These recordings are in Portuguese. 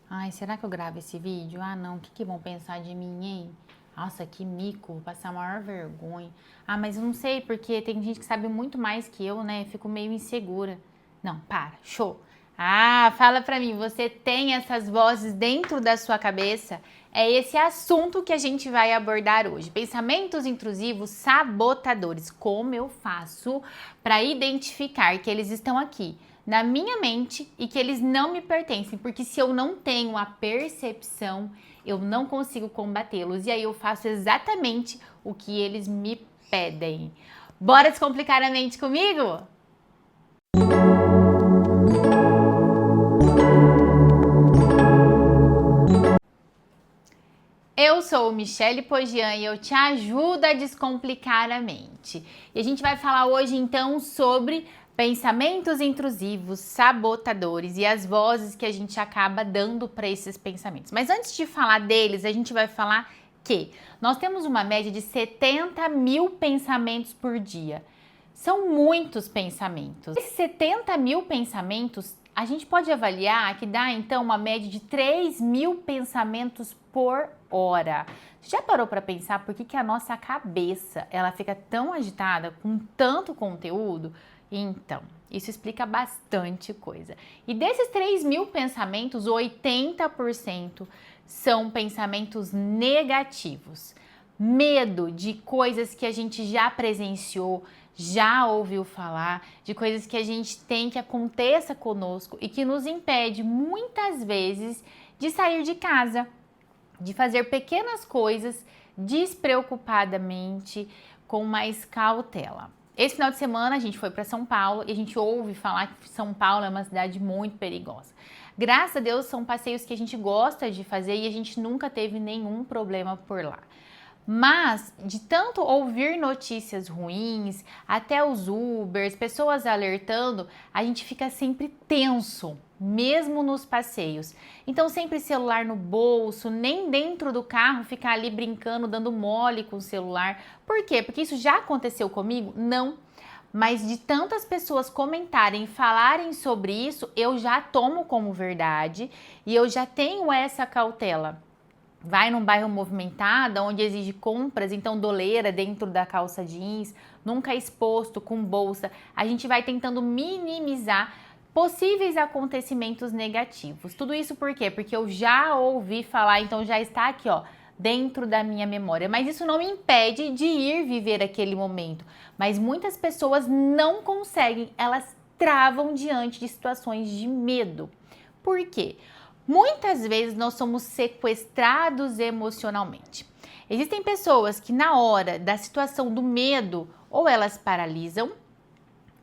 Ai, será que eu gravo esse vídeo? Ah, não, o que vão pensar de mim, hein? Nossa, que mico, vou passar a maior vergonha. Ah, mas eu não sei, porque tem gente que sabe muito mais que eu, né? Fico meio insegura. Não, para, show. Ah, fala pra mim, você tem essas vozes dentro da sua cabeça? É esse assunto que a gente vai abordar hoje. Pensamentos intrusivos sabotadores. Como eu faço para identificar que eles estão aqui na minha mente e que eles não me pertencem? Porque se eu não tenho a percepção, eu não consigo combatê-los. E aí eu faço exatamente o que eles me pedem. Bora descomplicar a mente comigo? Eu sou Michele Pogian e eu te ajudo a descomplicar a mente. E a gente vai falar hoje então sobre pensamentos intrusivos, sabotadores e as vozes que a gente acaba dando para esses pensamentos. Mas antes de falar deles, a gente vai falar que nós temos uma média de 70 mil pensamentos por dia. São muitos pensamentos. Esses 70 mil pensamentos, a gente pode avaliar que dá então uma média de 3 mil pensamentos por hora. Você já parou para pensar por que a nossa cabeça ela fica tão agitada com tanto conteúdo? Então, isso explica bastante coisa. E desses 3 mil pensamentos, 80% são pensamentos negativos. Medo de coisas que a gente já presenciou, já ouviu falar, de coisas que a gente tem que aconteça conosco e que nos impede muitas vezes de sair de casa, de fazer pequenas coisas despreocupadamente, com mais cautela. Esse final de semana a gente foi para São Paulo e a gente ouve falar que São Paulo é uma cidade muito perigosa. Graças a Deus são passeios que a gente gosta de fazer e a gente nunca teve nenhum problema por lá. Mas de tanto ouvir notícias ruins, até os Ubers, pessoas alertando, a gente fica sempre tenso, mesmo nos passeios. Então sempre celular no bolso, nem dentro do carro ficar ali brincando, dando mole com o celular. Por quê? Porque isso já aconteceu comigo? Não. Mas de tantas pessoas comentarem e falarem sobre isso, eu já tomo como verdade e eu já tenho essa cautela. Vai num bairro movimentado, onde exige compras, então doleira dentro da calça jeans, nunca exposto, com bolsa. A gente vai tentando minimizar possíveis acontecimentos negativos. Tudo isso por quê? Porque eu já ouvi falar, então já está aqui, ó, dentro da minha memória. Mas isso não me impede de ir viver aquele momento. Mas muitas pessoas não conseguem, elas travam diante de situações de medo. Por quê? Muitas vezes nós somos sequestrados emocionalmente. Existem pessoas que na hora da situação do medo, ou elas paralisam,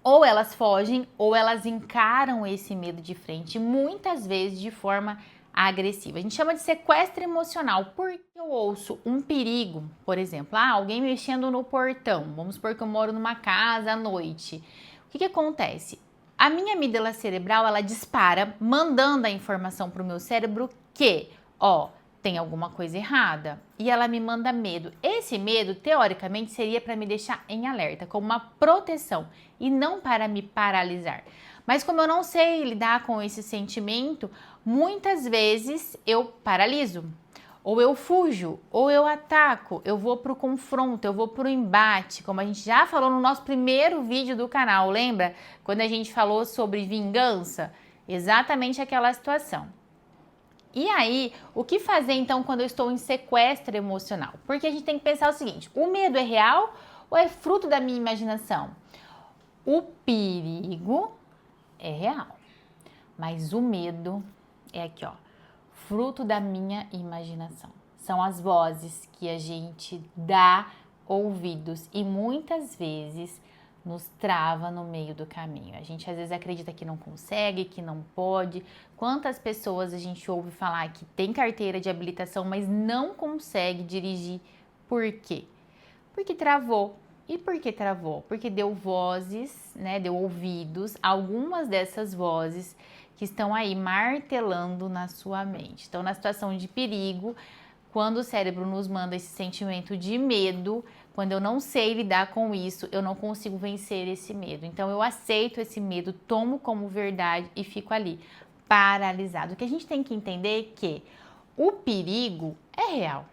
ou elas fogem, ou elas encaram esse medo de frente, muitas vezes de forma agressiva. A gente chama de sequestro emocional, porque eu ouço um perigo, por exemplo, alguém mexendo no portão, vamos supor que eu moro numa casa à noite. O que acontece? A minha amígdala cerebral, ela dispara, mandando a informação para o meu cérebro que, tem alguma coisa errada. E ela me manda medo. Esse medo, teoricamente, seria para me deixar em alerta, como uma proteção, e não para me paralisar. Mas como eu não sei lidar com esse sentimento, muitas vezes eu paraliso. Ou eu fujo, ou eu ataco, eu vou pro confronto, eu vou pro embate, como a gente já falou no nosso primeiro vídeo do canal, lembra? Quando a gente falou sobre vingança, exatamente aquela situação. E aí, o que fazer então quando eu estou em sequestro emocional? Porque a gente tem que pensar o seguinte, o medo é real ou é fruto da minha imaginação? O perigo é real, mas o medo é aqui, fruto da minha imaginação. São as vozes que a gente dá ouvidos e muitas vezes nos trava no meio do caminho. A gente às vezes acredita que não consegue, que não pode. Quantas pessoas a gente ouve falar que tem carteira de habilitação, mas não consegue dirigir? Por quê? Porque travou. E por que travou? Porque deu vozes, né? Deu ouvidos, algumas dessas vozes que estão aí martelando na sua mente. Então, na situação de perigo, quando o cérebro nos manda esse sentimento de medo, quando eu não sei lidar com isso, eu não consigo vencer esse medo. Então, eu aceito esse medo, tomo como verdade e fico ali, paralisado. O que a gente tem que entender é que o perigo é real.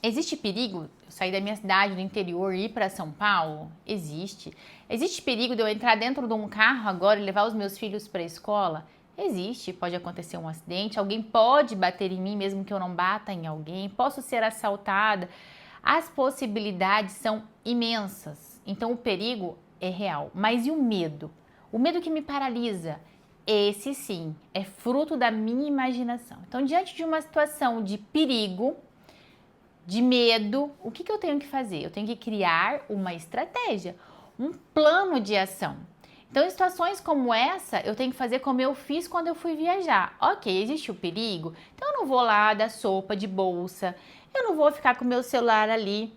Existe perigo eu sair da minha cidade, do interior, e ir para São Paulo? Existe. Existe perigo de eu entrar dentro de um carro agora e levar os meus filhos para a escola? Existe. Pode acontecer um acidente, alguém pode bater em mim mesmo que eu não bata em alguém, posso ser assaltada. As possibilidades são imensas. Então o perigo é real. Mas e o medo? O medo que me paralisa? Esse sim é fruto da minha imaginação. Então, diante de uma situação de perigo, de medo, o que eu tenho que fazer? Eu tenho que criar uma estratégia, um plano de ação. Então, em situações como essa, eu tenho que fazer como eu fiz quando eu fui viajar. Ok, existe o perigo, então eu não vou lá dar sopa de bolsa, eu não vou ficar com o meu celular ali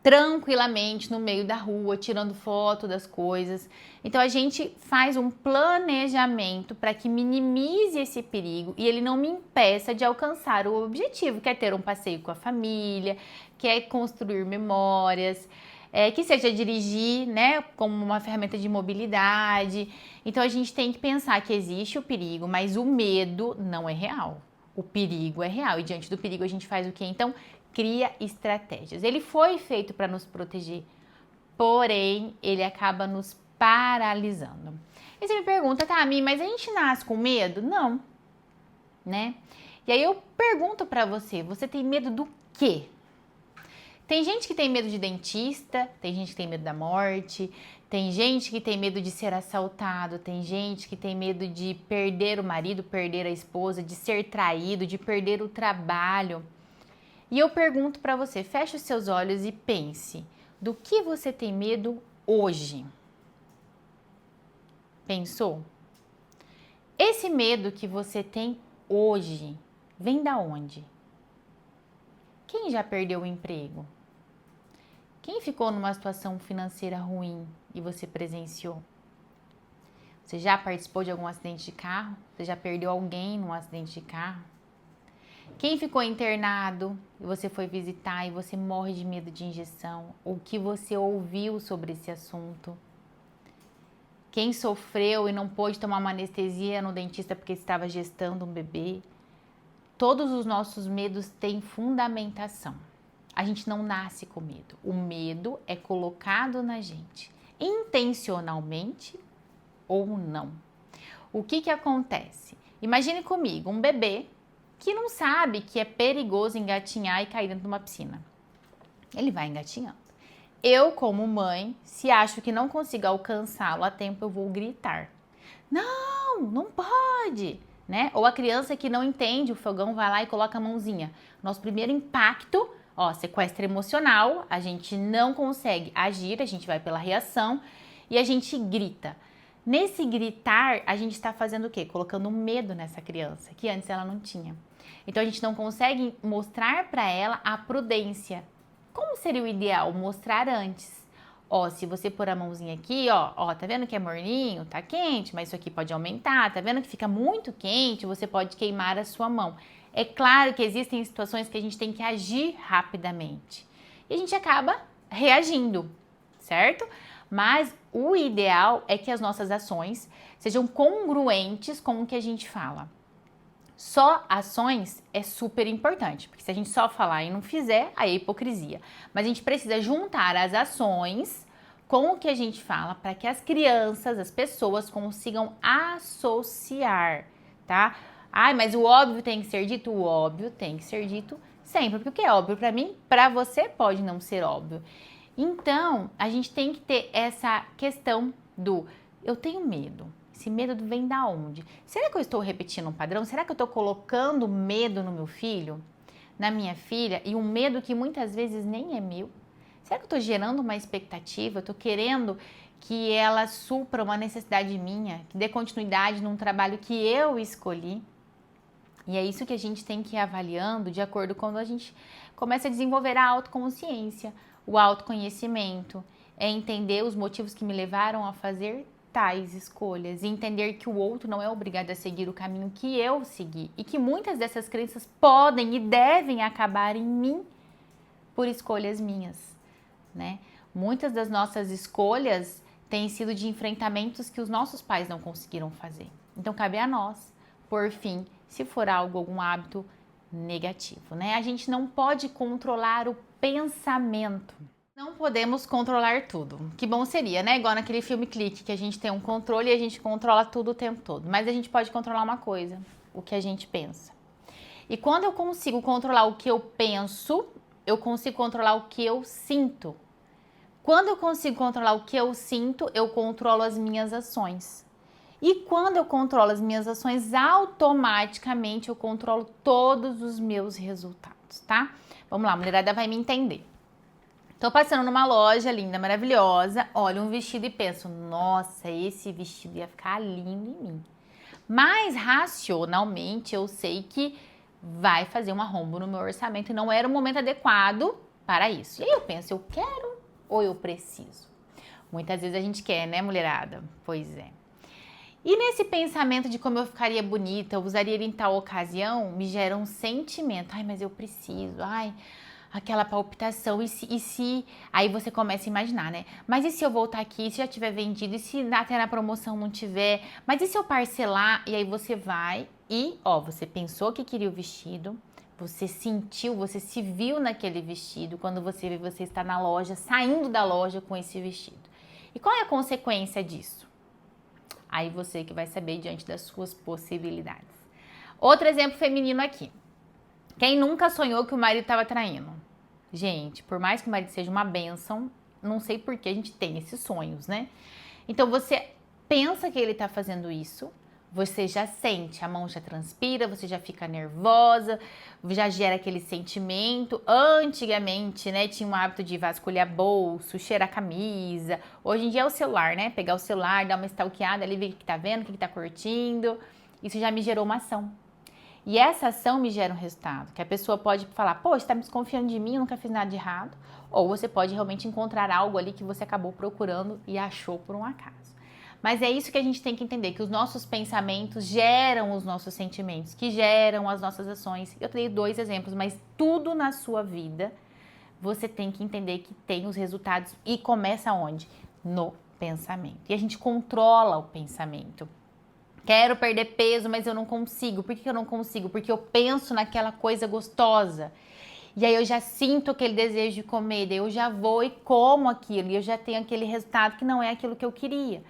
tranquilamente no meio da rua, tirando foto das coisas. Então a gente faz um planejamento para que minimize esse perigo e ele não me impeça de alcançar o objetivo, que é ter um passeio com a família, que é construir memórias, que seja dirigir, né, como uma ferramenta de mobilidade. Então a gente tem que pensar que existe o perigo, mas o medo não é real. O perigo é real e diante do perigo a gente faz o quê? Então, cria estratégias. Ele foi feito para nos proteger, porém, ele acaba nos paralisando. E você me pergunta, tá, Mi, mas a gente nasce com medo? Não, né? E aí eu pergunto para você, você tem medo do quê? Tem gente que tem medo de dentista, tem gente que tem medo da morte, tem gente que tem medo de ser assaltado, tem gente que tem medo de perder o marido, perder a esposa, de ser traído, de perder o trabalho. E eu pergunto para você, feche os seus olhos e pense, do que você tem medo hoje? Pensou? Esse medo que você tem hoje vem da onde? Quem já perdeu o emprego? Quem ficou numa situação financeira ruim e você presenciou? Você já participou de algum acidente de carro? Você já perdeu alguém num acidente de carro? Quem ficou internado e você foi visitar e você morre de medo de injeção? O que você ouviu sobre esse assunto? Quem sofreu e não pôde tomar uma anestesia no dentista porque estava gestando um bebê? Todos os nossos medos têm fundamentação. A gente não nasce com medo. O medo é colocado na gente, intencionalmente ou não. O que acontece? Imagine comigo um bebê que não sabe que é perigoso engatinhar e cair dentro de uma piscina. Ele vai engatinhando. Eu, como mãe, se acho que não consigo alcançá-lo a tempo, eu vou gritar. Não, não pode, né? Ou a criança que não entende o fogão vai lá e coloca a mãozinha. Nosso primeiro impacto, sequestro emocional, a gente não consegue agir, a gente vai pela reação e a gente grita. Nesse gritar, a gente está fazendo o quê? Colocando medo nessa criança, que antes ela não tinha. Então a gente não consegue mostrar para ela a prudência. Como seria o ideal? Mostrar antes. Se você pôr a mãozinha aqui, tá vendo que é morninho, tá quente, mas isso aqui pode aumentar, tá vendo que fica muito quente, você pode queimar a sua mão. É claro que existem situações que a gente tem que agir rapidamente. E a gente acaba reagindo, certo? Mas o ideal é que as nossas ações sejam congruentes com o que a gente fala. Só ações é super importante, porque se a gente só falar e não fizer, aí é hipocrisia. Mas a gente precisa juntar as ações com o que a gente fala para que as crianças, as pessoas consigam associar, tá? Mas o óbvio tem que ser dito? O óbvio tem que ser dito sempre, porque o que é óbvio para mim, para você pode não ser óbvio. Então, a gente tem que ter essa questão do eu tenho medo. Esse medo vem da onde? Será que eu estou repetindo um padrão? Será que eu estou colocando medo no meu filho, na minha filha, e um medo que muitas vezes nem é meu? Será que eu estou gerando uma expectativa? Eu estou querendo que ela supra uma necessidade minha, que dê continuidade num trabalho que eu escolhi? E é isso que a gente tem que ir avaliando de acordo com quando a gente começa a desenvolver a autoconsciência, o autoconhecimento, é entender os motivos que me levaram a fazer tais escolhas e entender que o outro não é obrigado a seguir o caminho que eu segui e que muitas dessas crenças podem e devem acabar em mim por escolhas minhas, né? Muitas das nossas escolhas têm sido de enfrentamentos que os nossos pais não conseguiram fazer. Então cabe a nós, por fim, se for algum hábito negativo, né? A gente não pode controlar o pensamento. Não podemos controlar tudo. Que bom seria, né? Igual naquele filme Clique, que a gente tem um controle e a gente controla tudo o tempo todo. Mas a gente pode controlar uma coisa, o que a gente pensa. E quando eu consigo controlar o que eu penso, eu consigo controlar o que eu sinto. Quando eu consigo controlar o que eu sinto, eu controlo as minhas ações. E quando eu controlo as minhas ações, automaticamente eu controlo todos os meus resultados, tá? Vamos lá, a mulherada vai me entender. Tô passando numa loja linda, maravilhosa, olho um vestido e penso, nossa, esse vestido ia ficar lindo em mim. Mas racionalmente eu sei que vai fazer um arrombo no meu orçamento e não era o momento adequado para isso. E aí eu penso, eu quero ou eu preciso? Muitas vezes a gente quer, né, mulherada? Pois é. E nesse pensamento de como eu ficaria bonita, eu usaria ele em tal ocasião, me gera um sentimento. Ai, mas eu preciso. Ai, aquela palpitação. E se... Aí você começa a imaginar, né? Mas e se eu voltar aqui, se já tiver vendido? E se até na promoção não tiver? Mas e se eu parcelar? E aí você vai e, ó, você pensou que queria o vestido, você sentiu, você se viu naquele vestido. Quando você vê, você está na loja, saindo da loja com esse vestido. E qual é a consequência disso? Aí você que vai saber diante das suas possibilidades. Outro exemplo feminino aqui. Quem nunca sonhou que o marido estava traindo? Gente, por mais que o marido seja uma bênção, não sei por que a gente tem esses sonhos, né? Então você pensa que ele está fazendo isso, você já sente, a mão já transpira, você já fica nervosa, já gera aquele sentimento. Antigamente, né, tinha um hábito de vasculhar bolso, cheirar camisa. Hoje em dia é o celular, né? Pegar o celular, dar uma stalkeada ali, ver o que tá vendo, o que tá curtindo. Isso já me gerou uma ação. E essa ação me gera um resultado, que a pessoa pode falar, poxa, tá me desconfiando de mim, eu nunca fiz nada de errado. Ou você pode realmente encontrar algo ali que você acabou procurando e achou por um acaso. Mas é isso que a gente tem que entender, que os nossos pensamentos geram os nossos sentimentos, que geram as nossas ações. Eu dei 2 exemplos, mas tudo na sua vida você tem que entender que tem os resultados e começa onde? No pensamento. E a gente controla o pensamento. Quero perder peso, mas eu não consigo. Por que eu não consigo? Porque eu penso naquela coisa gostosa. E aí eu já sinto aquele desejo de comer, daí eu já vou e como aquilo, e eu já tenho aquele resultado que não é aquilo que eu queria.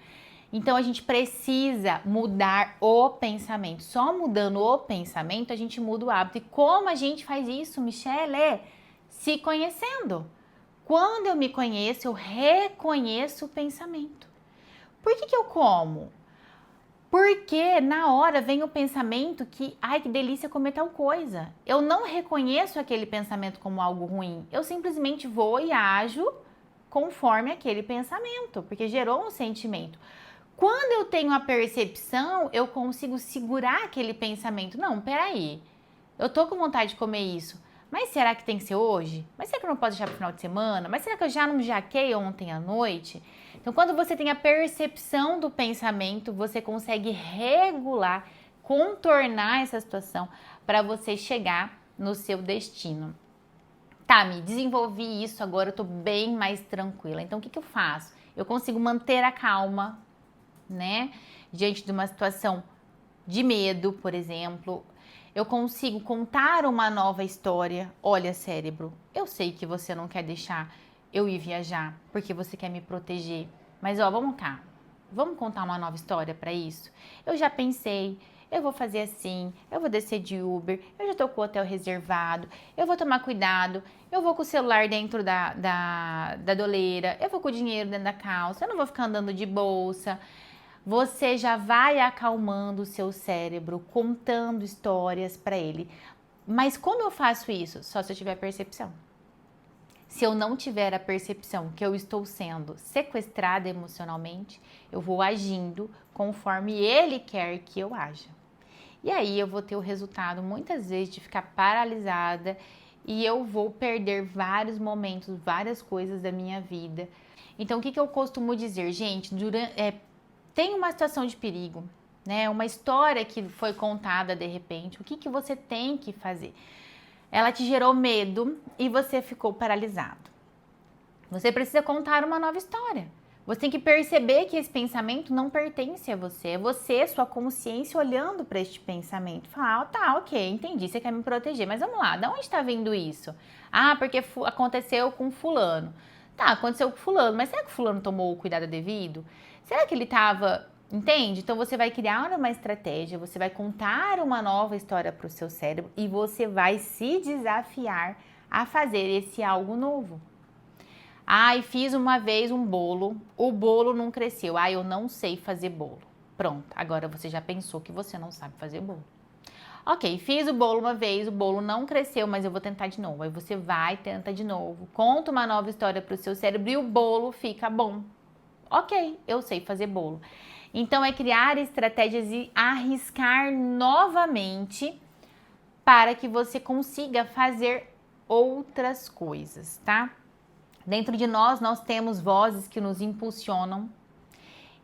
Então a gente precisa mudar o pensamento. Só mudando o pensamento a gente muda o hábito. E como a gente faz isso, Michele? É se conhecendo. Quando eu me conheço, eu reconheço o pensamento. Por que eu como? Porque na hora vem o pensamento que, ai, que delícia comer tal coisa. Eu não reconheço aquele pensamento como algo ruim. Eu simplesmente vou e ajo conforme aquele pensamento, porque gerou um sentimento. Quando eu tenho a percepção, eu consigo segurar aquele pensamento. Não, peraí, eu tô com vontade de comer isso, mas será que tem que ser hoje? Mas será que eu não posso deixar pro final de semana? Mas será que eu já não jaquei ontem à noite? Então, quando você tem a percepção do pensamento, você consegue regular, contornar essa situação para você chegar no seu destino. Tá, me desenvolvi isso, agora eu tô bem mais tranquila. Então, o que eu faço? Eu consigo manter a calma, né? Diante de uma situação de medo, por exemplo, eu consigo contar uma nova história. Olha, cérebro, eu sei que você não quer deixar eu ir viajar porque você quer me proteger, mas ó, vamos cá, vamos contar uma nova história para isso? Eu já pensei, eu vou fazer assim, eu vou descer de Uber, eu já tô com o hotel reservado, eu vou tomar cuidado, eu vou com o celular dentro da doleira, eu vou com o dinheiro dentro da calça, eu não vou ficar andando de bolsa. Você já vai acalmando o seu cérebro, contando histórias para ele. Mas como eu faço isso? Só se eu tiver percepção. Se eu não tiver a percepção que eu estou sendo sequestrada emocionalmente, eu vou agindo conforme ele quer que eu haja. E aí eu vou ter o resultado muitas vezes de ficar paralisada e eu vou perder vários momentos, várias coisas da minha vida. Então o que eu costumo dizer, gente, tem uma situação de perigo, né? Uma história que foi contada de repente. O que você tem que fazer? Ela te gerou medo e você ficou paralisado. Você precisa contar uma nova história. Você tem que perceber que esse pensamento não pertence a você. É você, sua consciência, olhando para este pensamento. Falar, tá, ok, entendi, você quer me proteger. Mas vamos lá, de onde está vindo isso? Ah, porque aconteceu com fulano. Tá, aconteceu com fulano, mas será que o fulano tomou o cuidado devido? Será que ele estava... Entende? Então você vai criar uma estratégia, você vai contar uma nova história para o seu cérebro e você vai se desafiar a fazer esse algo novo. Ai, fiz uma vez um bolo, o bolo não cresceu. Ai, eu não sei fazer bolo. Pronto, agora você já pensou que você não sabe fazer bolo. Ok, fiz o bolo uma vez, o bolo não cresceu, mas eu vou tentar de novo. Aí você vai, tenta de novo, conta uma nova história para o seu cérebro e o bolo fica bom. Ok, eu sei fazer bolo. Então é criar estratégias e arriscar novamente para que você consiga fazer outras coisas, tá? Dentro de nós temos vozes que nos impulsionam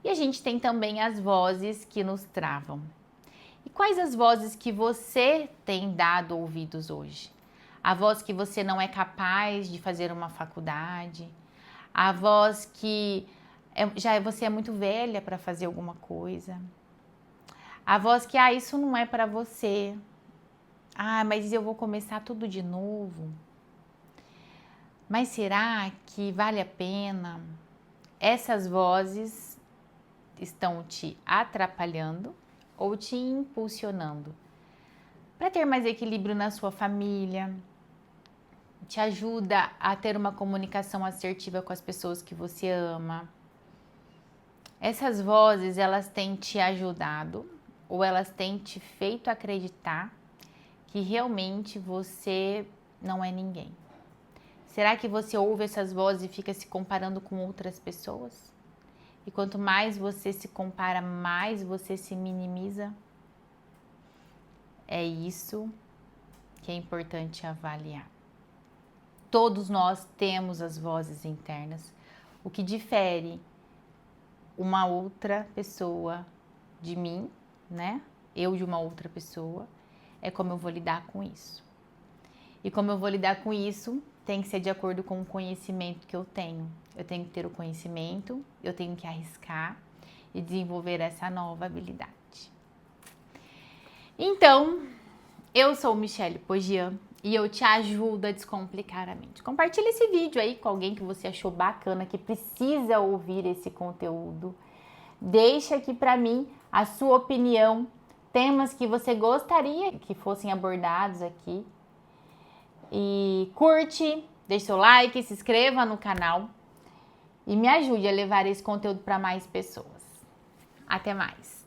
e a gente tem também as vozes que nos travam. E quais as vozes que você tem dado ouvidos hoje? A voz que você não é capaz de fazer uma faculdade, a voz que você é muito velha para fazer alguma coisa, a voz que, isso não é para você, mas eu vou começar tudo de novo. Mas será que vale a pena? Essas vozes estão te atrapalhando ou te impulsionando para ter mais equilíbrio na sua família? Te ajuda a ter uma comunicação assertiva com as pessoas que você ama? Essas vozes, elas têm te ajudado ou elas têm te feito acreditar que realmente você não é ninguém? Será que você ouve essas vozes e fica se comparando com outras pessoas? E quanto mais você se compara, mais você se minimiza? É isso que é importante avaliar. Todos nós temos as vozes internas. O que difere uma outra pessoa de mim, né? Eu de uma outra pessoa, é como eu vou lidar com isso. E como eu vou lidar com isso, tem que ser de acordo com o conhecimento que eu tenho. Eu tenho que ter o conhecimento, eu tenho que arriscar e desenvolver essa nova habilidade. Então, eu sou Michelle Pogian e eu te ajudo a descomplicar a mente. Compartilhe esse vídeo aí com alguém que você achou bacana, que precisa ouvir esse conteúdo. Deixa aqui para mim a sua opinião, temas que você gostaria que fossem abordados aqui. E curte, deixe seu like, se inscreva no canal e me ajude a levar esse conteúdo para mais pessoas. Até mais!